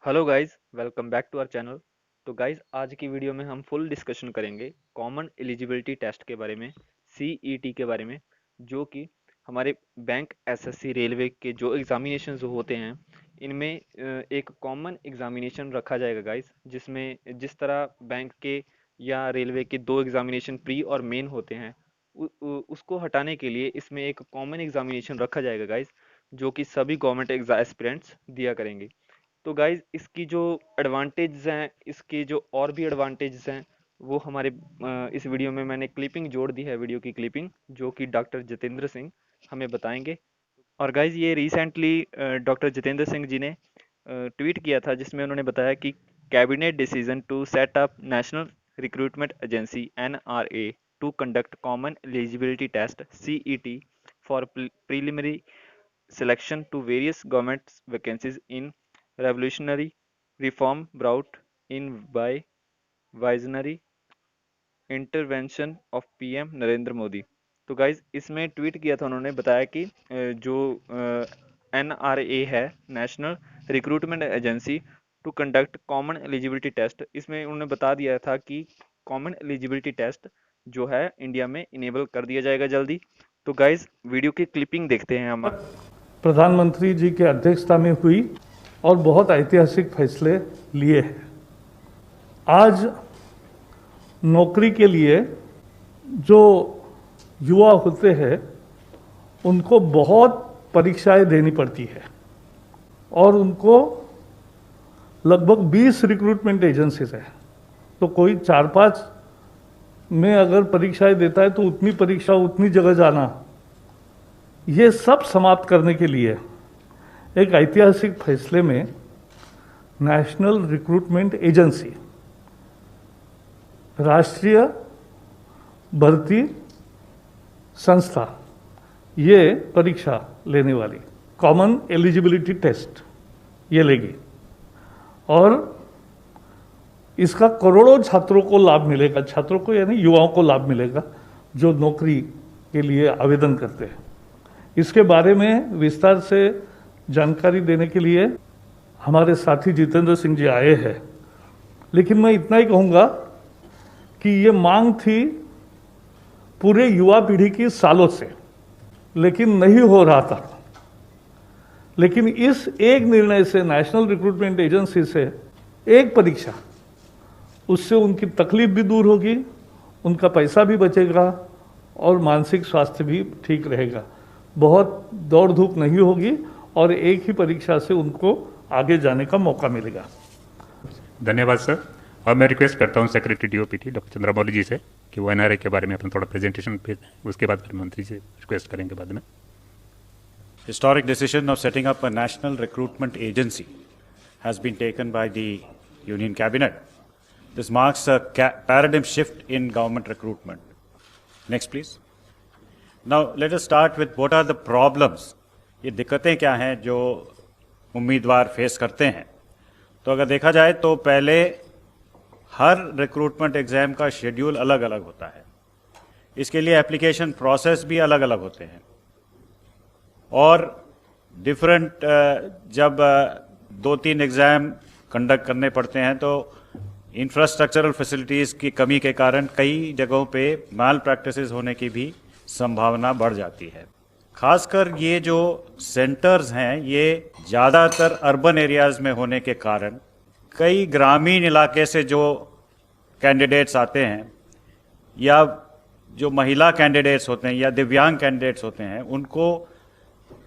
Hello guys, welcome back to our channel. तो guys, आज की वीडियो में हम फुल डिस्कशन करेंगे कॉमन एलिजिबिलिटी टेस्ट के बारे में, सीईटी के बारे में, जो कि हमारे बैंक, एसएससी, रेलवे के जो एग्जामिनेशन होते हैं, इनमें एक कॉमन एग्जामिनेशन रखा जाएगा गाइस, जिसमें जिस तरह बैंक के या रेलवे के दो एग्जामिनेशन प्री और मेन होते हैं, उसको हटाने के लिए इसमें एक कॉमन एग्जामिनेशन रखा जाएगा गाइस, जो कि सभी गवर्नमेंट एस्पिरेंट्स दिया करेंगे। तो गाइज, इसकी जो एडवांटेज हैं, इसके जो और भी एडवांटेज हैं, वो हमारे इस वीडियो में मैंने क्लिपिंग जोड़ दी है, वीडियो की क्लिपिंग, जो कि डॉक्टर जितेंद्र सिंह हमें बताएंगे। और गाइज, ये रिसेंटली डॉक्टर जितेंद्र सिंह जी ने ट्वीट किया था, जिसमें उन्होंने बताया कि cabinet decision to set up national recruitment agency NRA to conduct common eligibility test CET for preliminary selection to various government vacancies in revolutionary reform brought in by visionary intervention of PM Narendra Modi. तो guys, इसमें tweet किया था, उन्होंने बताया कि जो NRA है, national recruitment agency, to conduct common eligibility test, इसमें उन्होंने बता दिया था कि कॉमन एलिजिबिलिटी टेस्ट जो है इंडिया में इनेबल कर दिया जाएगा जल्दी। तो गाइज, वीडियो की क्लिपिंग देखते हैं हम। प्रधानमंत्री जी की अध्यक्षता में हुई और बहुत ऐतिहासिक फैसले लिए हैं। आज नौकरी के लिए जो युवा होते हैं उनको बहुत परीक्षाएं देनी पड़ती है और उनको लगभग 20 रिक्रूटमेंट एजेंसीज है। तो कोई 4-5 में अगर परीक्षाएं देता है तो उतनी परीक्षा उतनी जगह जाना, ये सब समाप्त करने के लिए एक ऐतिहासिक फैसले में नेशनल रिक्रूटमेंट एजेंसी, राष्ट्रीय भर्ती संस्था, ये परीक्षा लेने वाली कॉमन एलिजिबिलिटी टेस्ट ये लेगी और इसका करोड़ों छात्रों को लाभ मिलेगा। छात्रों को यानी युवाओं को लाभ मिलेगा जो नौकरी के लिए आवेदन करते हैं। इसके बारे में विस्तार से जानकारी देने के लिए हमारे साथी जितेंद्र सिंह जी आए हैं। लेकिन मैं इतना ही कहूँगा कि ये मांग थी पूरे युवा पीढ़ी की सालों से, लेकिन नहीं हो रहा था। लेकिन इस एक निर्णय से, नेशनल रिक्रूटमेंट एजेंसी से एक परीक्षा, उससे उनकी तकलीफ भी दूर होगी, उनका पैसा भी बचेगा और मानसिक स्वास्थ्य भी ठीक रहेगा। बहुत दौड़ धूप नहीं होगी और एक ही परीक्षा से उनको आगे जाने का मौका मिलेगा। धन्यवाद सर। और मैं रिक्वेस्ट करता हूँ सेक्रेटरी डीओपीटी डॉक्टर चंद्रमौली जी से कि वो एनआरए के बारे में अपना थोड़ा प्रेजेंटेशन पे, उसके बाद फिर मंत्री से रिक्वेस्ट करेंगे बाद में। Historic decision of setting up a national recruitment agency has been taken by the Union Cabinet. This marks a paradigm shift in government recruitment. Next, please. Now, let us start with what are the problems. ये दिक्कतें क्या हैं जो उम्मीदवार face करते हैं। तो अगर देखा जाए तो पहले हर रिक्रूटमेंट एग्जाम का शेड्यूल अलग अलग होता है। इसके लिए एप्लीकेशन प्रोसेस भी अलग अलग होते हैं और डिफरेंट जब 2-3 एग्ज़ाम कंडक्ट करने पड़ते हैं तो इंफ्रास्ट्रक्चरल फैसिलिटीज़ की कमी के कारण कई जगहों पे माल प्रैक्टिसेस होने की भी संभावना बढ़ जाती है। खासकर ये जो सेंटर्स हैं ये ज़्यादातर अर्बन एरियाज़ में होने के कारण कई ग्रामीण इलाके से जो कैंडिडेट्स आते हैं या जो महिला कैंडिडेट्स होते हैं या दिव्यांग कैंडिडेट्स होते हैं, उनको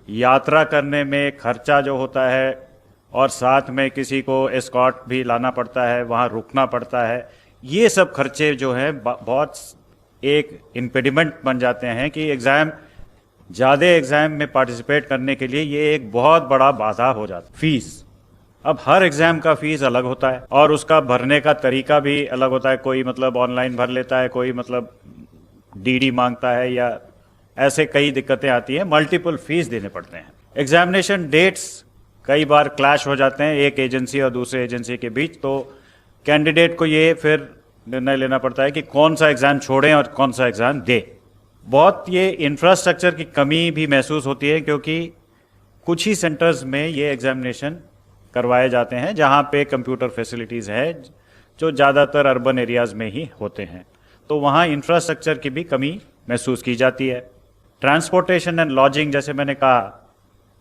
यात्रा करने में खर्चा जो होता है और साथ में किसी को एस्कॉर्ट भी लाना पड़ता है, वहाँ रुकना पड़ता है, ये सब खर्चे जो हैं बहुत एक इम्पेडिमेंट बन जाते हैं कि ज़्यादा एग्ज़ाम में पार्टिसिपेट करने के लिए ये एक बहुत बड़ा बाधा हो जाता है। फीस, अब हर एग्ज़ाम का फीस अलग होता है और उसका भरने का तरीका भी अलग होता है। कोई मतलब ऑनलाइन भर लेता है, कोई मतलब डीडी मांगता है, या ऐसे कई दिक्कतें आती हैं, मल्टीपल फीस देने पड़ते हैं। एग्जामिनेशन डेट्स कई बार क्लैश हो जाते हैं एक एजेंसी और दूसरे एजेंसी के बीच, तो कैंडिडेट को ये फिर निर्णय लेना पड़ता है कि कौन सा एग्ज़ाम छोड़ें और कौन सा एग्ज़ाम दें। बहुत ये इंफ्रास्ट्रक्चर की कमी भी महसूस होती है क्योंकि कुछ ही सेंटर्स में ये एग्जामिनेशन करवाए जाते हैं जहाँ पे कंप्यूटर फैसिलिटीज़ है, जो ज़्यादातर अर्बन एरियाज़ में ही होते हैं। तो वहाँ इंफ्रास्ट्रक्चर की भी कमी महसूस की जाती है। ट्रांसपोर्टेशन एंड लॉजिंग, जैसे मैंने कहा,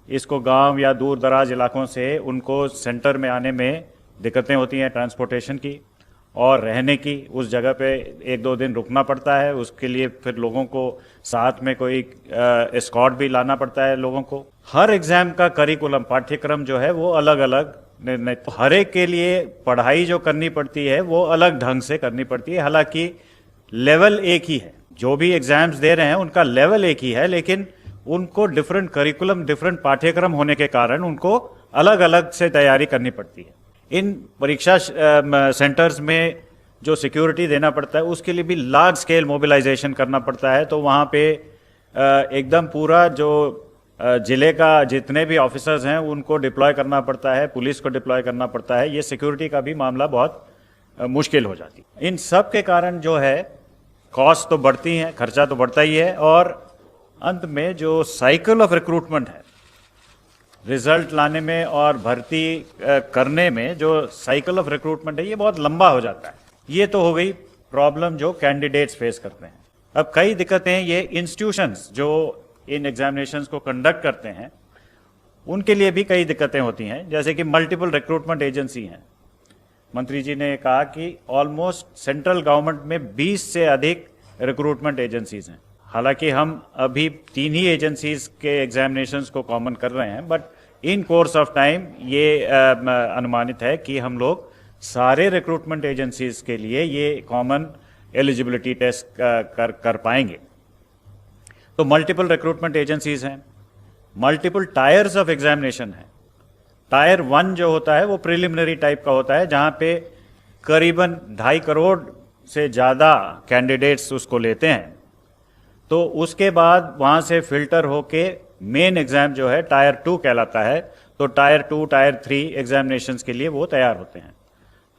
इसको गांव या दूर दराज इलाकों से उनको सेंटर में आने में दिक्कतें होती हैं ट्रांसपोर्टेशन की, और रहने की। उस जगह पे 1-2 दिन रुकना पड़ता है, उसके लिए फिर लोगों को साथ में कोई एस्कॉर्ट भी लाना पड़ता है लोगों को। हर एग्जाम का करिकुलम, पाठ्यक्रम जो है वो अलग अलग निर्णय, तो हर एक के लिए पढ़ाई जो करनी पड़ती है वो अलग ढंग से करनी पड़ती है। हालांकि लेवल एक ही है, जो भी एग्जाम्स दे रहे हैं उनका लेवल एक ही है, लेकिन उनको डिफरेंट करिकुलम, डिफरेंट पाठ्यक्रम होने के कारण उनको अलग अलग से तैयारी करनी पड़ती है। इन परीक्षा सेंटर्स में जो सिक्योरिटी देना पड़ता है उसके लिए भी लार्ज स्केल मोबिलाइजेशन करना पड़ता है। तो वहाँ पे एकदम पूरा जो जिले का जितने भी ऑफिसर्स हैं उनको डिप्लॉय करना पड़ता है, पुलिस को डिप्लॉय करना पड़ता है। ये सिक्योरिटी का भी मामला बहुत मुश्किल हो जाती है। इन सब के कारण जो है कॉस्ट तो बढ़ती हैं, खर्चा तो बढ़ता ही है, और अंत में जो साइकिल ऑफ रिक्रूटमेंट है, रिजल्ट लाने में और भर्ती करने में जो साइकिल ऑफ रिक्रूटमेंट है, ये बहुत लंबा हो जाता है। ये तो हो गई प्रॉब्लम जो कैंडिडेट्स फेस करते हैं। अब कई दिक्कतें ये इंस्टीट्यूशंस जो इन एग्जामिनेशंस को कंडक्ट करते हैं उनके लिए भी कई दिक्कतें होती हैं, जैसे कि मल्टीपल रिक्रूटमेंट एजेंसी हैं। मंत्री जी ने कहा कि ऑलमोस्ट सेंट्रल गवर्नमेंट में 20 से अधिक रिक्रूटमेंट एजेंसीज हैं। हालांकि हम अभी 3 ही एजेंसीज के एग्जामिनेशंस को कॉमन कर रहे हैं, but in course of time ये अनुमानित है कि हम लोग सारे रिक्रूटमेंट एजेंसीज के लिए ये कॉमन एलिजिबिलिटी टेस्ट कर पाएंगे। तो मल्टीपल रिक्रूटमेंट एजेंसीज हैं, मल्टीपल टायर्स ऑफ एग्जामिनेशन है। टायर 1 जो होता है वो प्रिलिमिनरी टाइप का होता है, जहां पे करीबन 2.5 करोड़ से ज़्यादा कैंडिडेट्स उसको लेते हैं। तो उसके बाद वहां से फिल्टर होके मेन एग्जाम जो है टायर 2 कहलाता है। तो टायर 2, टायर 3 एग्जामिनेशंस के लिए वो तैयार होते हैं।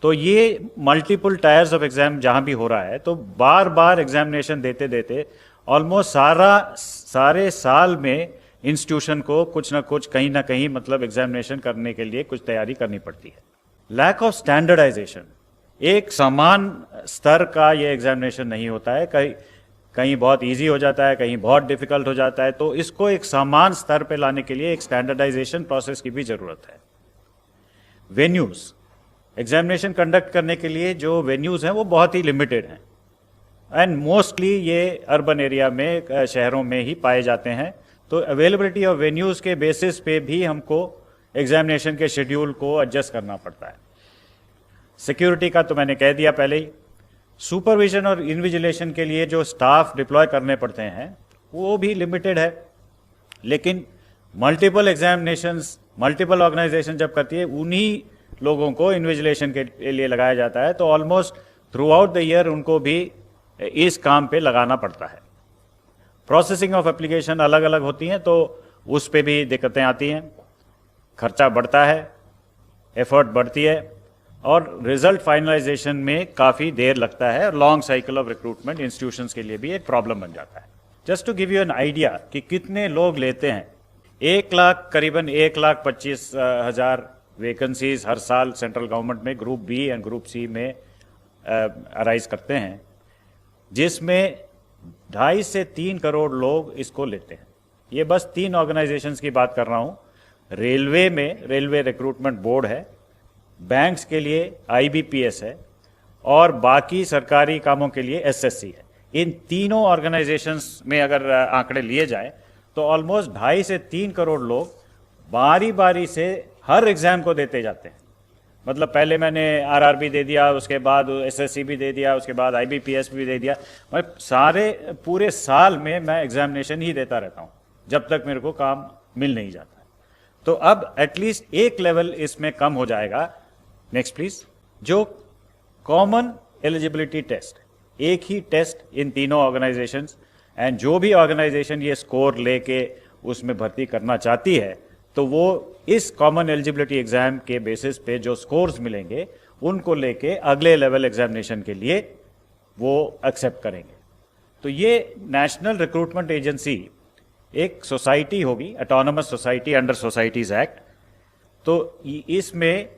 तो ये मल्टीपल टायर्स ऑफ एग्जाम जहां भी हो रहा है, तो बार बार एग्जामिनेशन देते देते ऑलमोस्ट सारे साल में इंस्टीट्यूशन को कुछ ना कुछ, कहीं ना कहीं, मतलब एग्जामिनेशन करने के लिए कुछ तैयारी करनी पड़ती है। लैक ऑफ स्टैंडर्डाइजेशन, एक समान स्तर का ये एग्जामिनेशन नहीं होता है, कहीं बहुत इजी हो जाता है, कहीं बहुत डिफिकल्ट हो जाता है। तो इसको एक समान स्तर पे लाने के लिए एक स्टैंडर्डाइजेशन प्रोसेस की भी जरूरत है। वेन्यूज, एग्जामिनेशन कंडक्ट करने के लिए जो वेन्यूज हैं वो बहुत ही लिमिटेड हैं, एंड मोस्टली ये अर्बन एरिया में, शहरों में ही पाए जाते हैं। तो अवेलेबिलिटी ऑफ वेन्यूज के बेसिस पे भी हमको एग्जामिनेशन के शेड्यूल को एडजस्ट करना पड़ता है। सिक्योरिटी का तो मैंने कह दिया पहले ही। सुपरविजन और इन्विजिलेशन के लिए जो स्टाफ डिप्लॉय करने पड़ते हैं वो भी लिमिटेड है। लेकिन मल्टीपल एग्जामिनेशंस, मल्टीपल ऑर्गेनाइजेशन जब करती है, उन्हीं लोगों को इन्विजिलेशन के लिए लगाया जाता है। तो almost through out the year उनको भी इस काम पे लगाना पड़ता है। प्रोसेसिंग ऑफ एप्लीकेशन अलग अलग होती हैं, तो उस पे भी दिक्कतें आती हैं, खर्चा बढ़ता है, एफर्ट बढ़ती है, और रिजल्ट फाइनलाइजेशन में काफ़ी देर लगता है, और long cycle of recruitment institutions के लिए भी एक प्रॉब्लम बन जाता है। Just to give you an idea कि कितने लोग लेते हैं, 1 लाख, करीबन 1,25,000 वैकेंसीज हर साल सेंट्रल गवर्नमेंट में group B and group C में अराइज करते हैं, जिसमें 2.5 से 3 करोड़ लोग इसको लेते हैं। ये बस 3 ऑर्गेनाइजेशंस की बात कर रहा हूँ। रेलवे में रेलवे रिक्रूटमेंट बोर्ड है, बैंक्स के लिए IBPS है, और बाकी सरकारी कामों के लिए SSC है। इन तीनों ऑर्गेनाइजेशंस में अगर आंकड़े लिए जाएं तो ऑलमोस्ट 2.5 से 3 करोड़ लोग बारी बारी से हर एग्जाम को देते जाते हैं। मतलब पहले मैंने RRB दे दिया, उसके बाद SSC भी दे दिया, उसके बाद IBPS भी दे दिया। मतलब सारे पूरे साल में मैं एग्जामिनेशन ही देता रहता हूँ जब तक मेरे को काम मिल नहीं जाता है। तो अब एटलीस्ट एक लेवल इसमें कम हो जाएगा। Next please. जो कॉमन एलिजिबिलिटी टेस्ट, एक ही टेस्ट इन तीनों ऑर्गेनाइजेशंस, एंड जो भी ऑर्गेनाइजेशन ये स्कोर लेके उसमें भर्ती करना चाहती है, तो वो इस कॉमन एलिजिबिलिटी एग्जाम के बेसिस पे जो स्कोर्स मिलेंगे उनको लेके अगले लेवल एग्जामिनेशन के लिए वो एक्सेप्ट करेंगे। तो ये नेशनल रिक्रूटमेंट एजेंसी एक सोसाइटी होगी, autonomous society under societies act. तो इसमें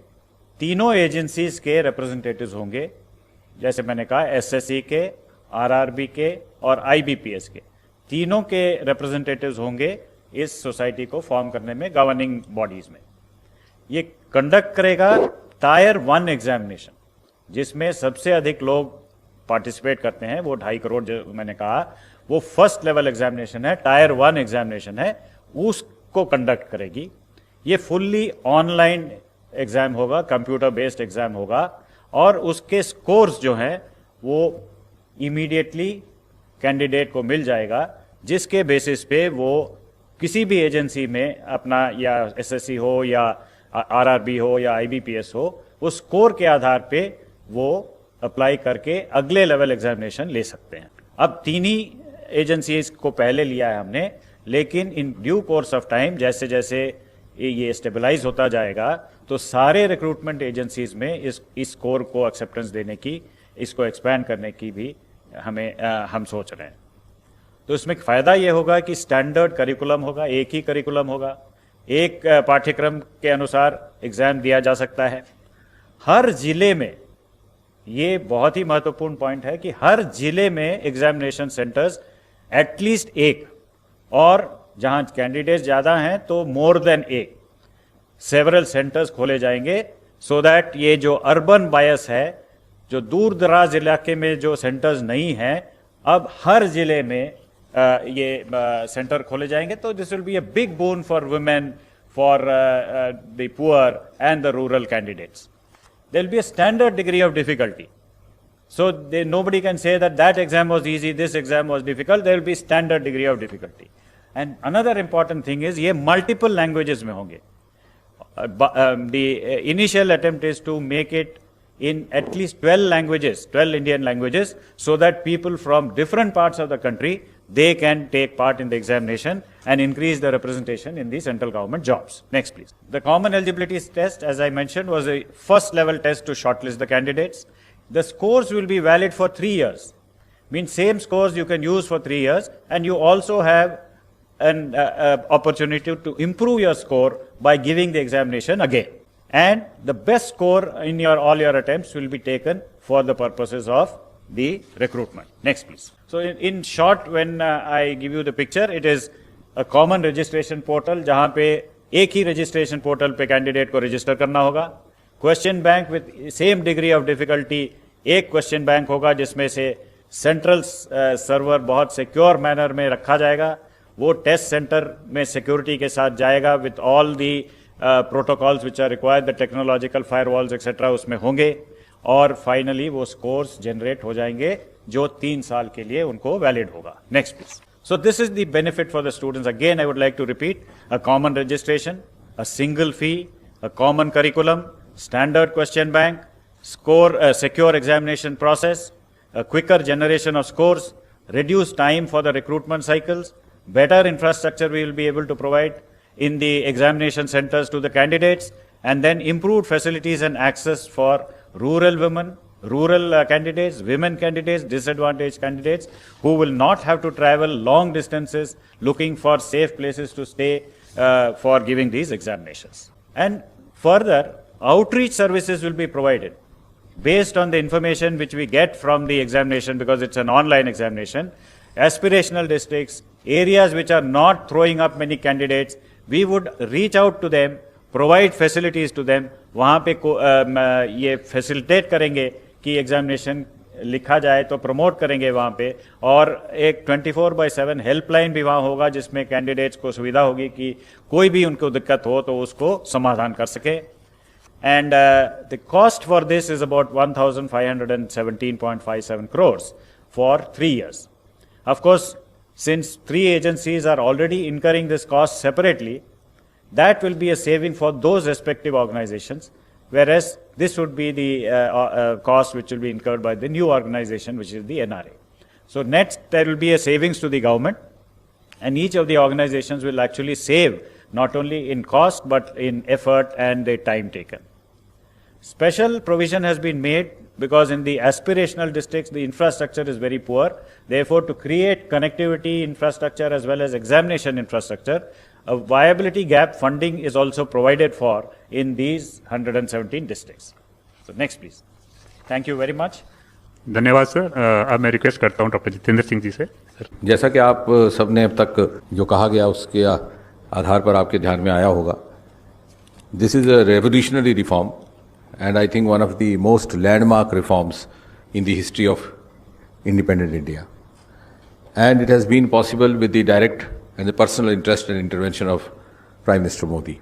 तीनों एजेंसीज के रिप्रेजेंटेटिव्स होंगे, जैसे मैंने कहा एसएससी के, आरआरबी के और आईबीपीएस के, तीनों के रिप्रेजेंटेटिव्स होंगे इस सोसाइटी को फॉर्म करने में, गवर्निंग बॉडीज में। ये कंडक्ट करेगा टायर 1 एग्जामिनेशन, जिसमें सबसे अधिक लोग पार्टिसिपेट करते हैं, वो 2.5 करोड़ जो मैंने कहा, वो फर्स्ट लेवल एग्जामिनेशन है, टायर 1 एग्जामिनेशन है, उसको कंडक्ट करेगी। ये फुल्ली ऑनलाइन एग्जाम होगा, कंप्यूटर बेस्ड एग्जाम होगा, और उसके स्कोर्स जो हैं वो इमीडिएटली कैंडिडेट को मिल जाएगा, जिसके बेसिस पे वो किसी भी एजेंसी में अपना, या एसएससी हो या आरआरबी हो या आईबीपीएस हो, उस स्कोर के आधार पे वो अप्लाई करके अगले लेवल एग्जामिनेशन ले सकते हैं। अब तीन ही एजेंसीज को पहले लिया है हमने, लेकिन in due course of time जैसे जैसे ये स्टेबलाइज होता जाएगा तो सारे रिक्रूटमेंट एजेंसीज में इस स्कोर को एक्सेप्टेंस देने की, इसको एक्सपैंड करने की भी हम सोच रहे हैं। तो इसमें फ़ायदा ये होगा कि स्टैंडर्ड करिकुलम होगा, एक ही करिकुलम होगा, एक पाठ्यक्रम के अनुसार एग्जाम दिया जा सकता है। हर जिले में, ये बहुत ही महत्वपूर्ण पॉइंट है कि हर जिले में एग्जामिनेशन सेंटर्स एटलीस्ट एक, और जहां कैंडिडेट्स ज़्यादा हैं तो मोर देन एक, सेवरल सेंटर्स खोले जाएंगे, सो दैट ये जो अर्बन बायस है, जो दूर दराज इलाके में जो सेंटर्स नहीं हैं, अब हर जिले में ये सेंटर खोले जाएंगे। तो this will be a big bone for women, for the poor and the rural candidates. There will be a standard degree of difficulty. So nobody can say that exam was easy, this exam was difficult. There will be standard degree of difficulty. And another important thing is ये multiple languages में होंगे. The initial attempt is to make it in at least 12 languages, 12 Indian languages, so that people from different parts of the country, they can take part in the examination and increase the representation in the central government jobs. Next, please. The common eligibility test, as I mentioned, was a first level test to shortlist the candidates. The scores will be valid for 3 years. Means same scores you can use for 3 years, and you also have an opportunity to improve your score by giving the examination again. And the best score in all your attempts will be taken for the purposes of the recruitment. Next, please. So in short, when I give you the picture, it is a common registration portal, जहाँ पे एक ही registration portal पे candidate को register करना होगा। Question bank with same degree of difficulty, एक question bank होगा जिसमें से central server बहुत secure manner में रखा जाएगा। वो test center में security के साथ जाएगा with all the protocols which are required, the technological firewalls etc. उसमें होंगे, और फाइनली वो स्कोर्स जनरेट हो जाएंगे जो 3 साल के लिए उनको वैलिड होगा। Next please. So this is the benefit for the students. Again I would like to repeat, a common registration, a single fee, a common curriculum, standard question bank, score secure examination process, a quicker generation of scores, reduced time for the recruitment cycles, better infrastructure we will be able to provide in the examination centers to the candidates, and then improved facilities and access for rural women, rural candidates, women candidates, disadvantaged candidates who will not have to travel long distances looking for safe places to stay for giving these examinations. And further, outreach services will be provided based on the information which we get from the examination, because it's an online examination. Aspirational districts, areas which are not throwing up many candidates, we would reach out to them, provide facilities to them, वहाँ पे ये facilitate करेंगे कि examination लिखा जाए, तो promote करेंगे वहाँ पे, और एक 24/7 हेल्पलाइन भी वहाँ होगा जिसमें कैंडिडेट्स को सुविधा होगी कि कोई भी उनको दिक्कत हो तो उसको समाधान कर सके. And the cost for this is about 1,517.57 crores for 3 years. Of course, since 3 agencies are already incurring this cost separately, that will be a saving for those respective organizations, whereas this would be the cost which will be incurred by the new organization, which is the NRA. So next, there will be a savings to the government, and each of the organizations will actually save not only in cost but in effort and the time taken. Special provision has been made because in the aspirational districts the infrastructure is very poor. Therefore, to create connectivity infrastructure as well as examination infrastructure, A viability gap funding is also provided for in these 117 districts. So next please. Thank you very much. धन्यवाद sir. अब मैं request करता हूँ doctor Jitendra Singh जी से। Sir, जैसा कि आप सबने अब तक जो कहा गया उसके आधार पर आपके ध्यान में आया होगा, this is a revolutionary reform and I think one of the most landmark reforms in the history of independent India, and it has been possible with the direct and the personal interest and intervention of prime minister Modi.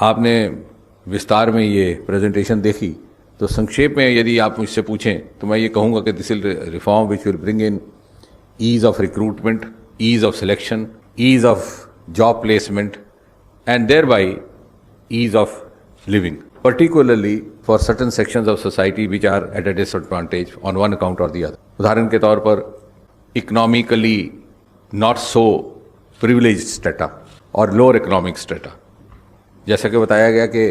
आपने विस्तार में ये presentation देखी, तो संक्षेप में यदि आप मुझसे पूछें तो मैं ये कहूँगा कि this will reform which will bring in ease of recruitment, ease of selection, ease of job placement, and thereby ease of living, particularly for certain sections of society which are at a disadvantage on one account or the other. उदाहरण के तौर पर economically not so privileged strata और lower economic strata, जैसा कि बताया गया कि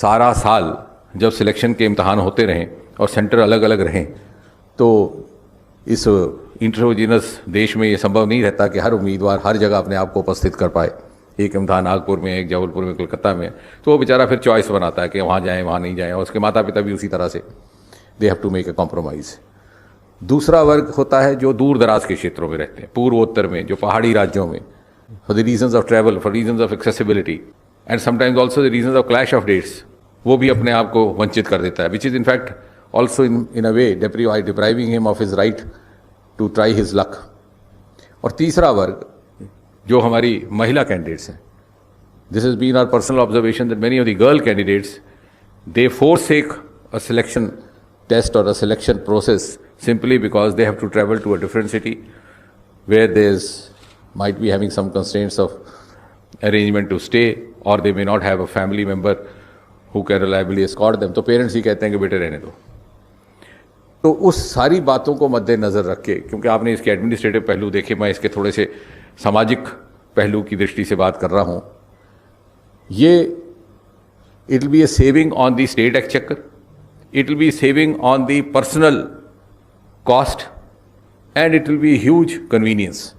सारा साल जब सिलेक्शन के इम्तहान होते रहें और सेंटर अलग अलग रहें, तो इस इंट्रोजीनस देश में ये संभव नहीं रहता कि हर उम्मीदवार हर जगह अपने आप को उपस्थित कर पाए। एक इम्तहान नागपुर में, एक जबलपुर में, कलकत्ता में, तो वो बेचारा फिर चॉइस बनाता है कि वहाँ जाएं, वहाँ नहीं जाएं, और उसके माता पिता भी उसी तरह से they have to make a compromise. दूसरा वर्ग होता है जो दूर दराज के क्षेत्रों में रहते हैं, पूर्वोत्तर में, जो पहाड़ी राज्यों में, for the reasons of travel, for reasons of accessibility and sometimes also the reasons of clash of dates, वो भी अपने आप को वंचित कर देता है, which is in fact also in a way depriving him of his right to try his luck. और तीसरा वर्ग जो हमारी महिला कैंडिडेट्स हैं, this is been our personal observation that many of the girl candidates they forsake a selection test or a selection process simply because they have to travel to a different city where there's might be having some constraints of arrangement to stay, or they may not have a family member who can reliably escort them. तो parents ही कहते हैं कि बेटे रहने दो। तो उस सारी बातों को मद्देनज़र रख के, क्योंकि आपने इसके एडमिनिस्ट्रेटिव पहलू देखे, मैं इसके थोड़े से सामाजिक पहलू की दृष्टि से बात कर रहा हूँ, ये it will be a saving on the state exchequer, it will be saving on the personal cost, and it will be huge convenience.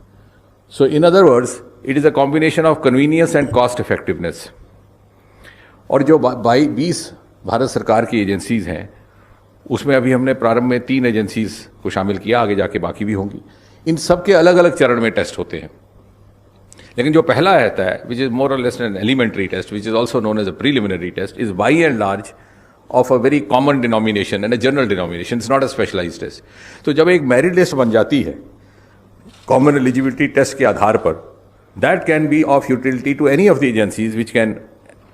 So in other words it is a combination of convenience and cost effectiveness. और जो 20 भारत सरकार की agencies हैं, उसमें अभी हमने प्रारंभ में 3 एजेंसीज़ को शामिल किया, आगे जाके बाकी भी होंगी। इन सब के अलग अलग चरण में टेस्ट होते हैं, लेकिन जो पहला रहता है, which is more or less an elementary test, which is also known as a preliminary test, is by and large of a very common denomination and a general denomination, it's not a specialised test. तो जब एक merit list बन जाती है common eligibility test के आधार पर, that can be of utility to any of the agencies which can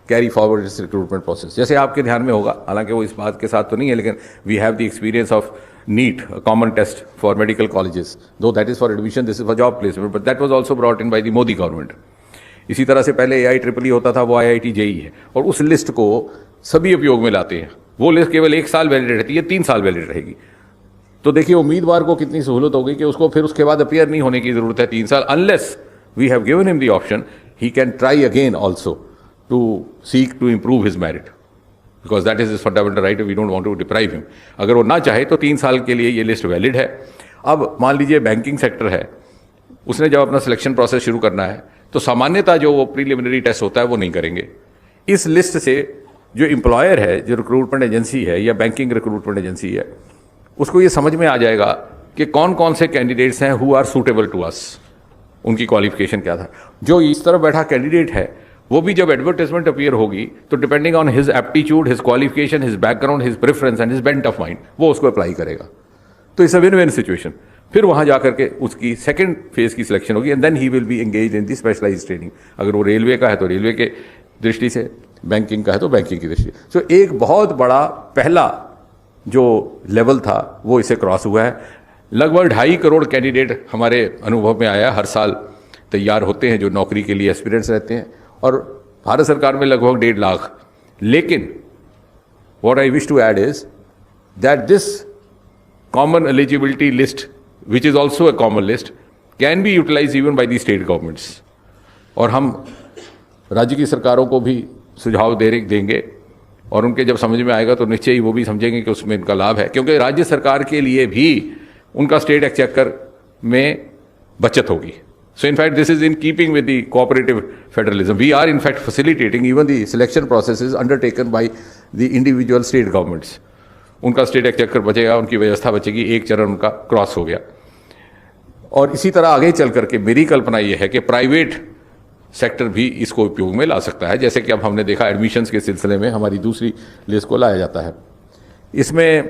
carry forward इस रिक्रूटमेंट प्रोसेस। जैसे आपके ध्यान में होगा, हालांकि वो इस बात के साथ तो नहीं है, लेकिन we have the experience of NEET, common test for medical colleges, though that is for admission, this is for job placement, but that was also brought in by the Modi government. इसी तरह से पहले AIEEE होता था, वो IIT JEE है, और उस लिस्ट को सभी उपयोग में लाते हैं। वो लिस्ट केवल 1 साल वैलिड रहती है, 3 साल वैलिड रहेगी। तो देखिए उम्मीदवार को कितनी सहूलत हो गई कि उसको फिर उसके बाद अपियर नहीं होने की जरूरत है 3 साल, unless we have given him the option, he can try again also to seek to improve his merit, because that is his fundamental right, we don't want to deprive him. अगर वो ना चाहे तो 3 साल के लिए ये लिस्ट वैलिड है। अब मान लीजिए बैंकिंग सेक्टर है, उसने जब अपना सिलेक्शन प्रोसेस शुरू करना है, तो सामान्यतः जो वो प्रीलिमिनरी टेस्ट होता है वो नहीं करेंगे। इस लिस्ट से जो एम्प्लॉयर है, जो रिक्रूटमेंट एजेंसी है या बैंकिंग रिक्रूटमेंट एजेंसी है, उसको ये समझ में आ जाएगा कि कौन कौन से कैंडिडेट्स हैं who are suitable to us, उनकी क्वालिफिकेशन क्या था। जो इस तरफ बैठा कैंडिडेट है, वो भी जब एडवर्टाइजमेंट अपीयर होगी, तो depending on his aptitude, his qualification, his background, his preference and his bent of mind, वो उसको अप्लाई करेगा। तो it's a win win situation. फिर वहाँ जाकर के उसकी सेकंड फेज की सिलेक्शन होगी, and then he will be engage in the specialised training. अगर वो रेलवे का है तो रेलवे के दृष्टि से, बैंकिंग का है तो बैंकिंग की दृष्टि से। तो एक बहुत बड़ा पहला जो लेवल था वो इसे क्रॉस हुआ है। लगभग 2.5 करोड़ कैंडिडेट हमारे अनुभव में आया, हर साल तैयार होते हैं जो नौकरी के लिए एस्पिरेंट्स रहते हैं, और भारत सरकार में लगभग 1.5 लाख। लेकिन what I wish to add is that this common eligibility list, which is also a common list, can be utilise even by the state governments. और हम राज्य की सरकारों को भी सुझाव देंगे, और उनके जब समझ में आएगा तो निश्चय ही वो भी समझेंगे कि उसमें इनका लाभ है, क्योंकि राज्य सरकार के लिए भी उनका स्टेट एक्सचेकर में बचत होगी। So in fact, this is in keeping with the cooperative federalism. We are in fact facilitating even the selection processes undertaken by the individual state governments. उनका स्टेट एक्सचेकर बचेगा, उनकी व्यवस्था बचेगी, एक चरण उनका क्रॉस हो गया। और इसी तरह आगे चल करके मेरी कल्पना यह है कि प्राइवेट सेक्टर भी इसको उपयोग में ला सकता है, जैसे कि अब हमने देखा एडमिशन्स के सिलसिले में हमारी दूसरी लिस्ट को लाया जाता है। इसमें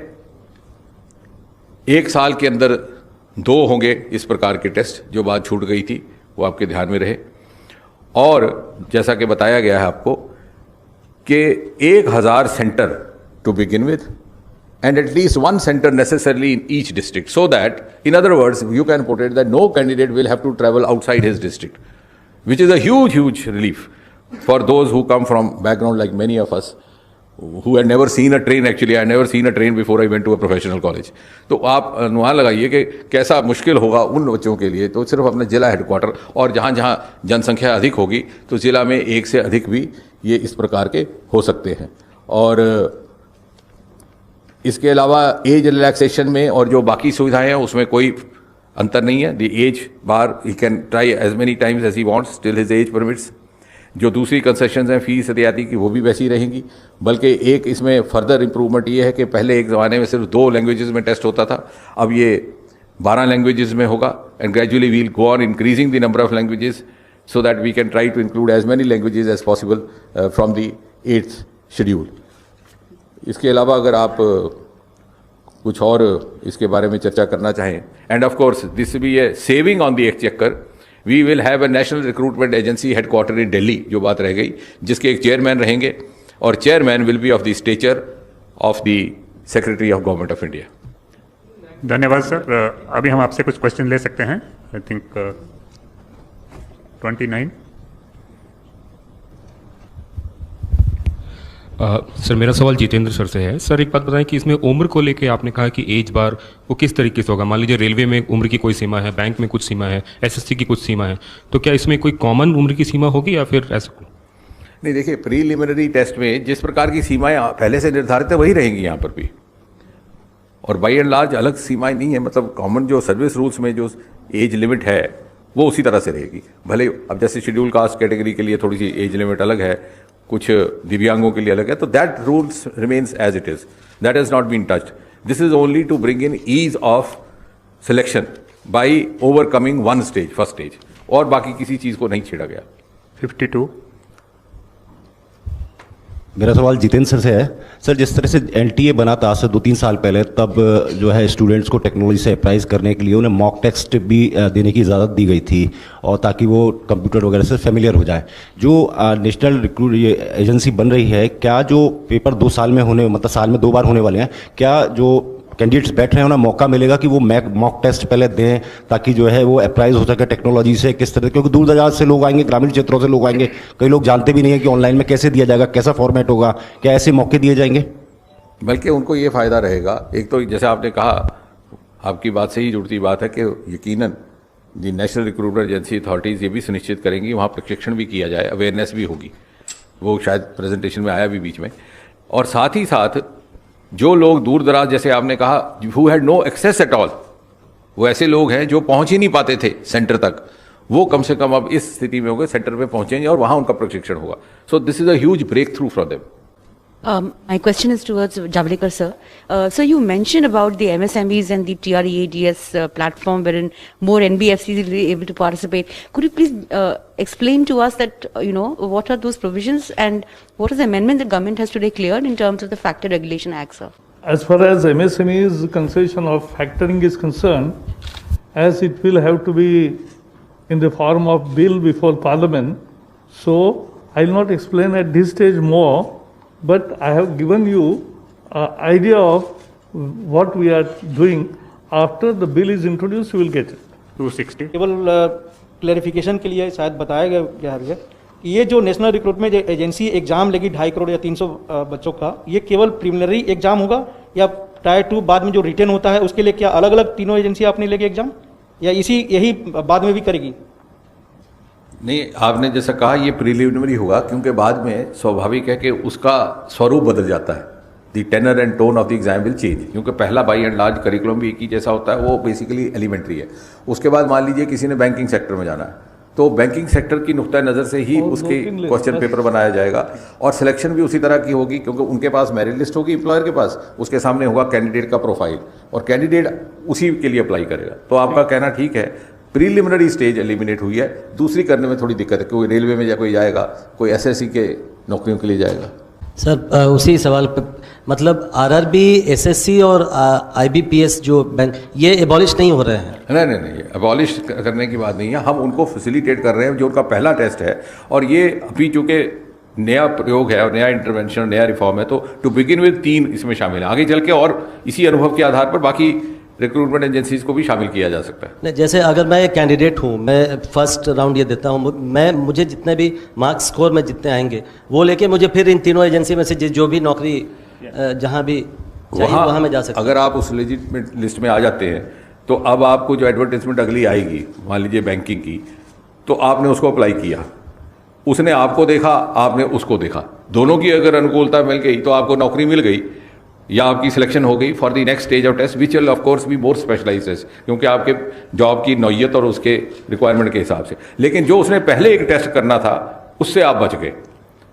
1 साल के अंदर 2 होंगे इस प्रकार के टेस्ट, जो बात छूट गई थी वो आपके ध्यान में रहे। और जैसा कि बताया गया है आपको कि 1000 centre to begin with and at least 1 center necessarily in each district, so that, in other words, you can put it that no candidate will have to travel outside his district, which is a huge relief for those who come from background like many of us who had never seen a train. Actually, I had never seen a train before I went to a professional college. तो आप अनुमान लगाइए कि कैसा मुश्किल होगा उन बच्चों के लिए। तो सिर्फ अपने जिला हेडक्वार्टर और जहाँ जहाँ जनसंख्या अधिक होगी तो जिला में 1 से अधिक भी ये इस प्रकार के हो सकते हैं। और इसके अलावा एज रिलैक्सेशन में और जो बाकी सुविधाएं हैं उसमें कोई अंतर नहीं है। The age bar he can try as many times as he wants till his age permits. जो दूसरी कंसेशंस हैं फीस रियायती की वो भी वैसी रहेंगी, बल्कि एक इसमें फर्दर इंप्रूवमेंट ये है कि पहले एक ज़माने में सिर्फ 2 लैंग्वेजेस में टेस्ट होता था, अब ये 12 लैंग्वेजेस में होगा। And gradually will go on increasing the number of languages so that we can try to include as many languages as possible from the 8th schedule. इसके अलावा अगर आप कुछ और इसके बारे में चर्चा करना चाहें, and of course this be a saving on the exchequer, we will have a national recruitment agency headquarter in Delhi, जो बात रह गई, जिसके एक चेयरमैन रहेंगे और chairman will be of the stature of the secretary of government of India. धन्यवाद sir. अभी हम आपसे कुछ क्वेश्चन ले सकते हैं। I think 29। सर मेरा सवाल जितेंद्र सर से है। सर एक बात बताएं कि इसमें उम्र को लेके आपने कहा कि एज बार वो किस तरीके से होगा? मान लीजिए रेलवे में उम्र की कोई सीमा है, बैंक में कुछ सीमा है, एसएससी की कुछ सीमा है, तो क्या इसमें कोई कॉमन उम्र की सीमा होगी या फिर ऐसा? नहीं, देखिए प्रीलिमिनरी टेस्ट में जिस प्रकार की सीमाएं पहले से निर्धारित है वही रहेंगी यहाँ पर भी, और बाई एंड लार्ज अलग सीमाएं नहीं है। मतलब कॉमन जो सर्विस रूल्स में जो एज लिमिट है वो उसी तरह से रहेगी। भले अब जैसे शेड्यूल कास्ट कैटेगरी के लिए थोड़ी सी एज लिमिट अलग है, कुछ दिव्यांगों के लिए अलग है, तो that rules remains as it is, that has not been touched. This is only to bring in ease of selection by overcoming 1 stage, first stage, और बाकी किसी चीज को नहीं छेड़ा गया। 52। मेरा सवाल जितेंद्र सर से है। सर जिस तरह से एनटीए बना था आज से 2-3 साल पहले, तब जो है स्टूडेंट्स को टेक्नोलॉजी से अप्राइज करने के लिए उन्हें मॉक टेस्ट भी देने की इजाज़त दी गई थी, और ताकि वो कंप्यूटर वगैरह से फेमिलियर हो जाए। जो नेशनल रिक्रूट एजेंसी बन रही है, क्या जो पेपर 2 साल में होने, मतलब साल में 2 बार होने वाले हैं, क्या जो कैंडिडेट्स बैठ रहे हैं उन्हें मौका मिलेगा कि वो मॉक टेस्ट पहले दें, ताकि जो है वो अप्राइज हो सके टेक्नोलॉजी से? किस तरह, क्योंकि दूर दराज से लोग आएंगे, ग्रामीण क्षेत्रों से लोग आएंगे, कई लोग जानते भी नहीं है कि ऑनलाइन में कैसे दिया जाएगा, कैसा फॉर्मेट होगा, क्या ऐसे मौके दिए जाएंगे? बल्कि उनको ये फ़ायदा रहेगा। एक तो जैसे आपने कहा, आपकी बात से ही जुड़ती बात है कि यकीनन दी नेशनल रिक्रूटमेंट एजेंसी अथॉरिटीज़ ये भी सुनिश्चित करेंगी वहाँ प्रशिक्षण भी किया जाए, अवेयरनेस भी होगी, वो शायद प्रेजेंटेशन में आया भी बीच में। और साथ ही साथ जो लोग दूर दराज, जैसे आपने कहा, who had no access at all, वो ऐसे लोग हैं जो पहुंच ही नहीं पाते थे सेंटर तक, वो कम से कम अब इस स्थिति में होंगे, सेंटर पे पहुंचेंगे और वहां उनका प्रशिक्षण होगा। So this is a huge breakthrough for them. My question is towards Javadekar sir. So you mentioned about the MSMEs and the TREADS platform wherein more NBFCs will be able to participate. Could you please explain to us that, what are those provisions and what is the amendment the government has today cleared in terms of the Factor Regulation Act, sir? As far as MSME's concession of factoring is concerned, as it will have to be in the form of bill before Parliament, so I will not explain at this stage more, but I have given you an idea of what we are doing. After the bill is introduced, you will get it. 260। केवल clarification के लिए शायद बताया गया है कि ये जो नेशनल रिक्रूटमेंट एजेंसी एग्जाम लेगी 2.5 करोड़ या 300 बच्चों का, ये केवल प्रीलिमिनरी एग्जाम होगा या टायर 2 बाद में जो रिटर्न होता है उसके लिए क्या अलग अलग तीनों एजेंसी आपने लेगी एग्जाम, या यही बाद में भी करेगी? नहीं, आपने जैसा कहा ये प्रीलिमिनरी होगा, क्योंकि बाद में स्वाभाविक है कि उसका स्वरूप बदल जाता है। The tenor and tone of the exam will change, क्योंकि पहला बाई एंड लार्ज करिकुलम भी एक ही जैसा होता है, वो बेसिकली एलिमेंट्री है। उसके बाद मान लीजिए किसी ने बैंकिंग सेक्टर में जाना है, तो बैंकिंग सेक्टर की नुक्ता नज़र से ही उसके क्वेश्चन पेपर बनाया जाएगा और सिलेक्शन भी उसी तरह की होगी, क्योंकि उनके पास मेरिट लिस्ट होगी एम्प्लॉयर के पास, उसके सामने होगा कैंडिडेट का प्रोफाइल और कैंडिडेट उसी के लिए अप्लाई करेगा। तो आपका कहना ठीक है, प्रीलिमिनरी स्टेज एलिमिनेट हुई है, दूसरी करने में थोड़ी दिक्कत है। कोई रेलवे में कोई जाएगा, कोई एसएससी के नौकरियों के लिए जाएगा। सर उसी सवाल पे, मतलब आरआरबी, एसएससी और आईबीपीएस जो बैंक, ये एबॉलिश नहीं हो रहे हैं? नहीं, एबॉलिश करने की बात नहीं है, हम उनको फैसिलिटेट कर रहे हैं, जो उनका पहला टेस्ट है। और ये अभी चूँकि नया प्रयोग है और नया इंटरवेंशन, नया रिफॉर्म है, तो टू बिगिन विद 3 इसमें शामिल है। आगे चल के और इसी अनुभव के आधार पर बाकी रिक्रूटमेंट एजेंसीज को भी शामिल किया जा सकता है। नहीं, जैसे अगर मैं एक कैंडिडेट हूँ, मैं फर्स्ट राउंड ये देता हूँ, मुझे जितने भी मार्क्स स्कोर में जितने आएंगे वो लेके मुझे फिर इन तीनों एजेंसी में से जो भी नौकरी जहाँ भी चाहिए वहाँ मैं जा सकता हूँ। अगर आप उस लेजिटिमेट लिस्ट में आ जाते हैं, तो अब आपको जो एडवर्टाइजमेंट अगली आएगी, मान लीजिए बैंकिंग की, तो आपने उसको अप्लाई किया, उसने आपको देखा, आपने उसको देखा, दोनों की अगर अनुकूलता मिल गई तो आपको नौकरी मिल गई या आपकी सिलेक्शन हो गई for the next stage of test, which will of course be more specialised, क्योंकि आपके जॉब की नौयत और उसके रिक्वायरमेंट के हिसाब से। लेकिन जो उसने पहले एक टेस्ट करना था, उससे आप बच गए,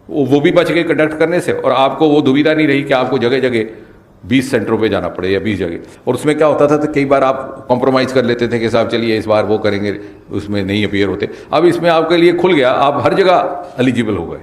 वो भी बच गए कंडक्ट करने से, और आपको वो दुविधा नहीं रही कि आपको जगह जगह 20 सेंटरों पे जाना पड़े या 20 जगह। और उसमें क्या होता था, तो कई बार आप कॉम्प्रोमाइज़ कर लेते थे कि साहब चलिए इस बार वो करेंगे, उसमें नहीं अपीयर होते। अब इसमें आपके लिए खुल गया, आप हर जगह एलिजिबल हो गए।